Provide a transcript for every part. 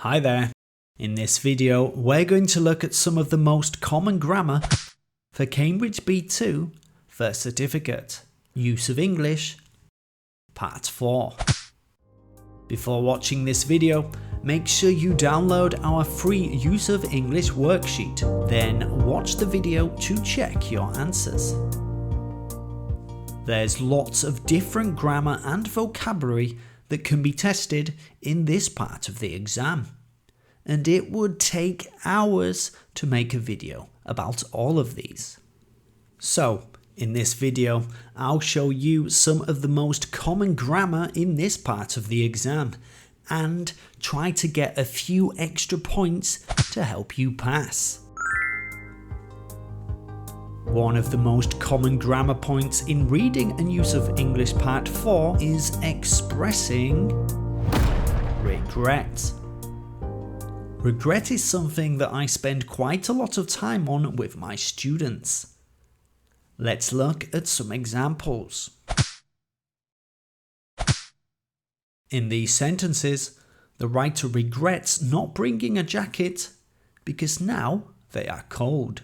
Hi there. In this video, we're going to look at some of the most common grammar for Cambridge B2 First Certificate, Use of English, Part 4. Before watching this video, make sure you download our free Use of English worksheet, then watch the video to check your answers. There's lots of different grammar and vocabulary that can be tested in this part of the exam, and it would take hours to make a video about all of these. So, in this video, I'll show you some of the most common grammar in this part of the exam and try to get a few extra points to help you pass. One of the most common grammar points in reading and use of English Part 4 is expressing regret. Regret is something that I spend quite a lot of time on with my students. Let's look at some examples. In these sentences, the writer regrets not bringing a jacket because now they are cold.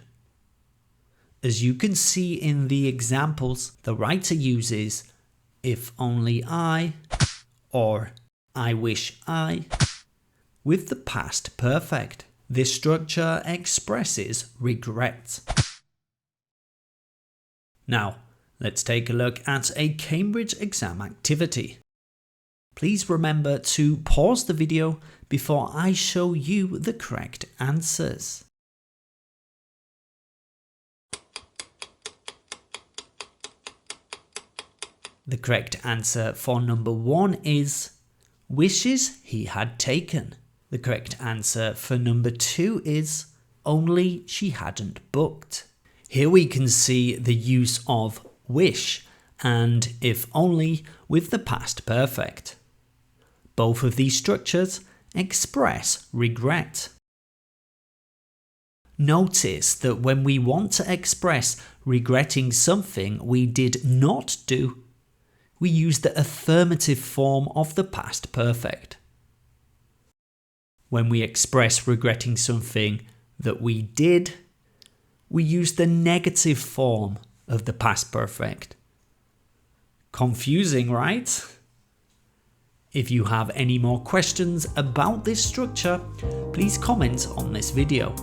As you can see in the examples, the writer uses if only I or I wish I with the past perfect. This structure expresses regret. Now, let's take a look at a Cambridge exam activity. Please remember to pause the video before I show you the correct answers. The correct answer for number 1 is wishes he had taken. The correct answer for number 2 is only she hadn't booked. Here we can see the use of wish and if only with the past perfect. Both of these structures express regret. Notice that when we want to express regretting something we did not do, we use the affirmative form of the past perfect. When we express regretting something that we did, we use the negative form of the past perfect. Confusing, right? If you have any more questions about this structure, please comment on this video,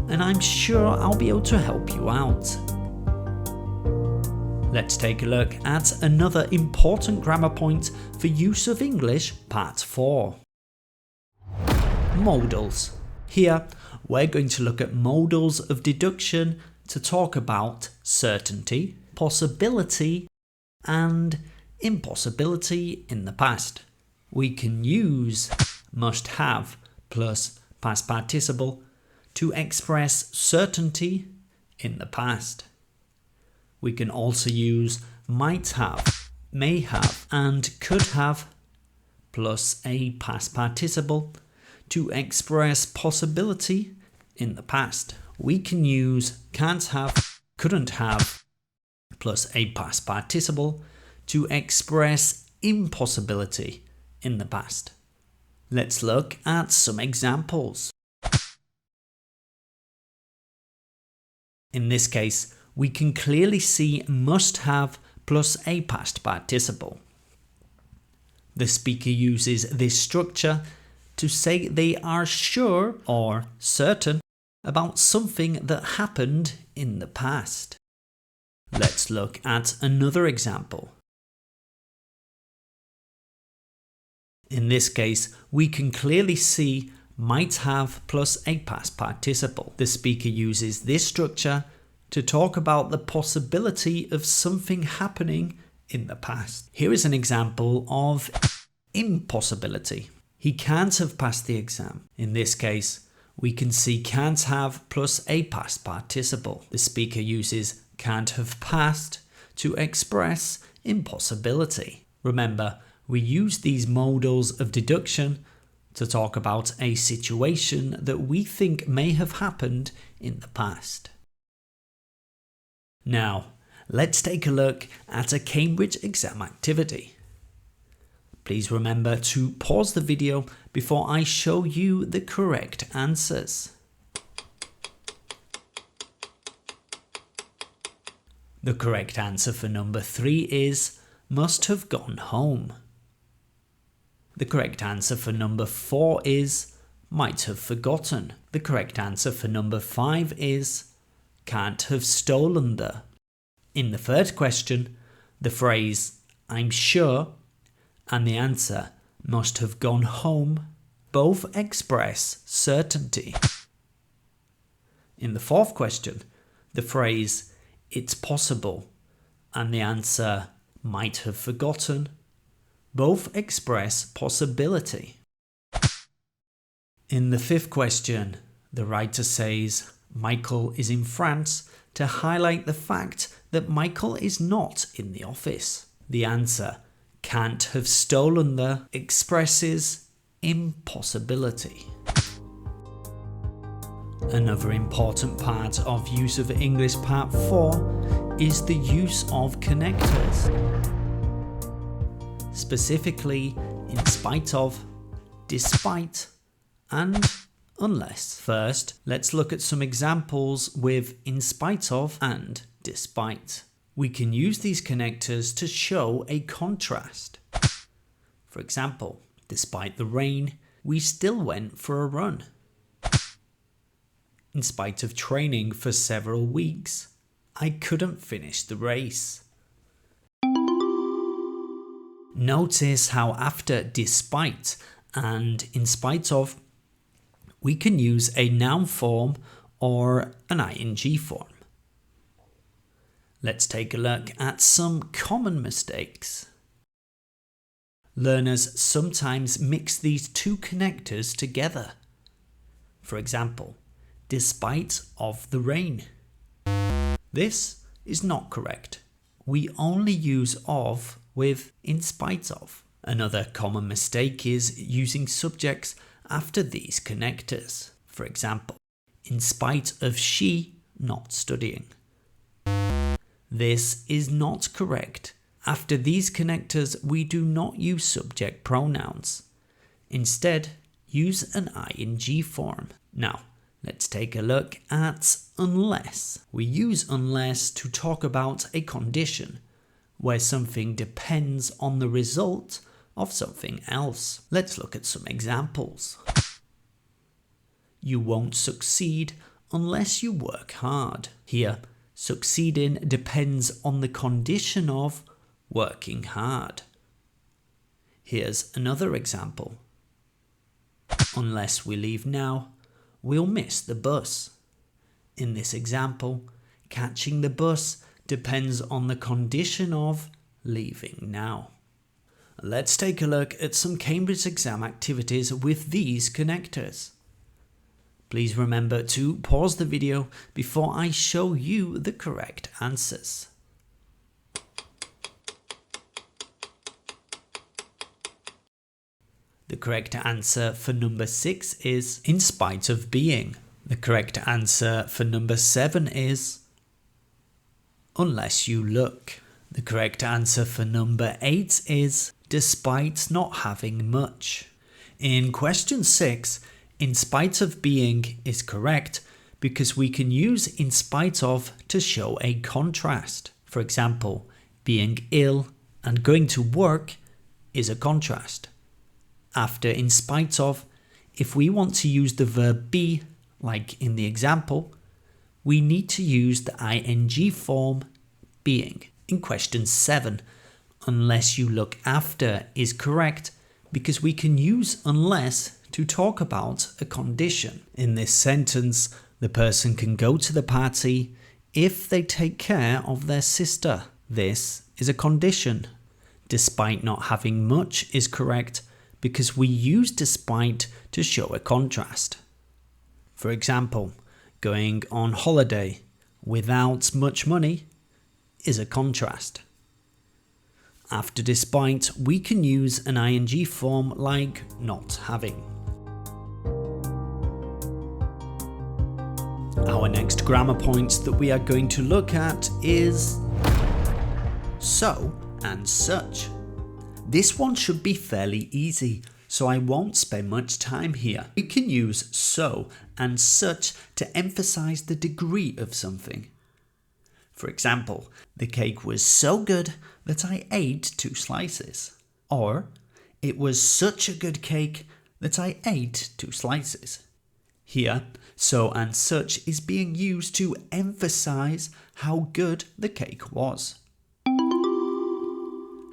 and I'm sure I'll be able to help you out. Let's take a look at another important grammar point for use of English Part 4. Modals. Here, we're going to look at modals of deduction to talk about certainty, possibility, and impossibility in the past. We can use must have plus past participle to express certainty in the past. We can also use might have, may have, and could have plus a past participle to express possibility in the past. We can use can't have, couldn't have plus a past participle to express impossibility in the past. Let's look at some examples. In this case, we can clearly see must have plus a past participle. The speaker uses this structure to say they are sure or certain about something that happened in the past. Let's look at another example. In this case, we can clearly see might have plus a past participle. The speaker uses this structure to talk about the possibility of something happening in the past. Here is an example of impossibility. He can't have passed the exam. In this case, we can see can't have plus a past participle. The speaker uses can't have passed to express impossibility. Remember, we use these modals of deduction to talk about a situation that we think may have happened in the past. Now, let's take a look at a Cambridge exam activity. Please remember to pause the video before I show you the correct answers. The correct answer for number 3 is must have gone home. The correct answer for number 4 is might have forgotten. The correct answer for number 5 is can't have stolen the. In the third question, the phrase I'm sure and the answer must have gone home both express certainty. In the fourth question, the phrase it's possible and the answer might have forgotten both express possibility. In the fifth question, the writer says Michael is in France to highlight the fact that Michael is not in the office. The answer can't have stolen the expresses impossibility. Another important part of use of English Part 4 is the use of connectors. Specifically, in spite of, despite, and unless. First, let's look at some examples with in spite of and despite. We can use these connectors to show a contrast. For example, despite the rain, we still went for a run. In spite of training for several weeks, I couldn't finish the race. Notice how after despite and in spite of, we can use a noun form or an ing form. Let's take a look at some common mistakes. Learners sometimes mix these two connectors together. For example, despite of the rain. This is not correct. We only use of with in spite of. Another common mistake is using subjects after these connectors. For example, in spite of she not studying. This is not correct. After these connectors, we do not use subject pronouns. Instead, use an ing form. Now, let's take a look at unless. We use unless to talk about a condition where something depends on the result of something else. Let's look at some examples. You won't succeed unless you work hard. Here, succeeding depends on the condition of working hard. Here's another example. Unless we leave now, we'll miss the bus. In this example, catching the bus depends on the condition of leaving now. Let's take a look at some Cambridge exam activities with these connectors. Please remember to pause the video before I show you the correct answers. The correct answer for number 6 is in spite of being. The correct answer for number 7 is unless you look. The correct answer for number 8 is despite not having much. In question 6, in spite of being is correct because we can use in spite of to show a contrast. For example, being ill and going to work is a contrast. After in spite of, if we want to use the verb be, like in the example, we need to use the ing form being. In question 7, unless you look after is correct because we can use unless to talk about a condition. In this sentence, the person can go to the party if they take care of their sister. This is a condition. Despite not having much is correct because we use despite to show a contrast. For example, going on holiday without much money is a contrast. After despite, we can use an ing form like not having. Our next grammar point that we are going to look at is so and such. This one should be fairly easy, so I won't spend much time here. We can use so and such to emphasize the degree of something. For example, the cake was so good that I ate 2 slices. Or, it was such a good cake that I ate 2 slices. Here, so and such is being used to emphasize how good the cake was.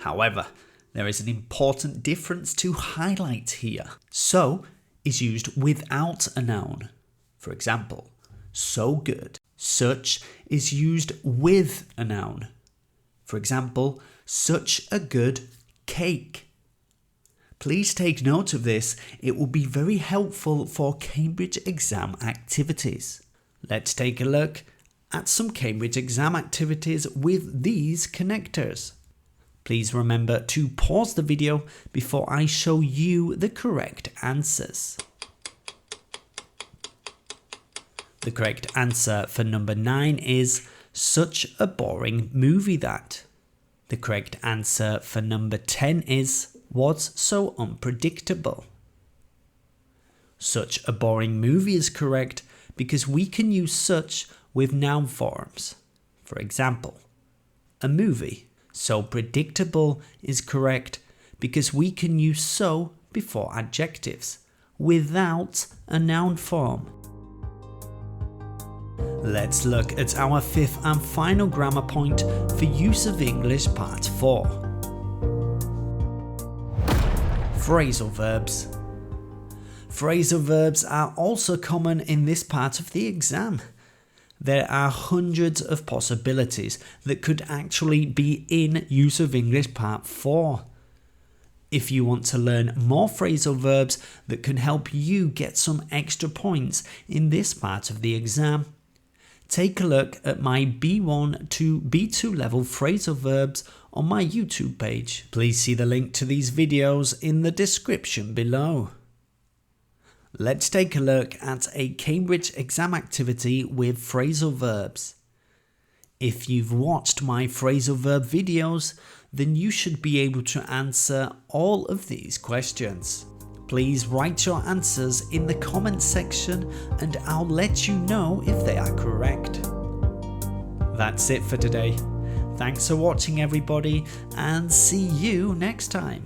However, there is an important difference to highlight here. So is used without a noun. For example, so good. Such is used with a noun. For example, such a good cake. Please take note of this. It will be very helpful for Cambridge exam activities. Let's take a look at some Cambridge exam activities with these connectors. Please remember to pause the video before I show you the correct answers. The correct answer for number 9 is such a boring movie that. The correct answer for number 10 is was so unpredictable. Such a boring movie is correct because we can use such with noun forms. For example, a movie so predictable is correct because we can use so before adjectives without a noun form. Let's look at our 5th and final grammar point for use of English Part 4. Phrasal verbs. Phrasal verbs are also common in this part of the exam. There are hundreds of possibilities that could actually be in use of English Part 4. If you want to learn more phrasal verbs that can help you get some extra points in this part of the exam, take a look at my B1 to B2 level phrasal verbs on my YouTube page. Please see the link to these videos in the description below. Let's take a look at a Cambridge exam activity with phrasal verbs. If you've watched my phrasal verb videos, then you should be able to answer all of these questions. Please write your answers in the comments section and I'll let you know if they are correct. That's it for today. Thanks for watching everybody and see you next time.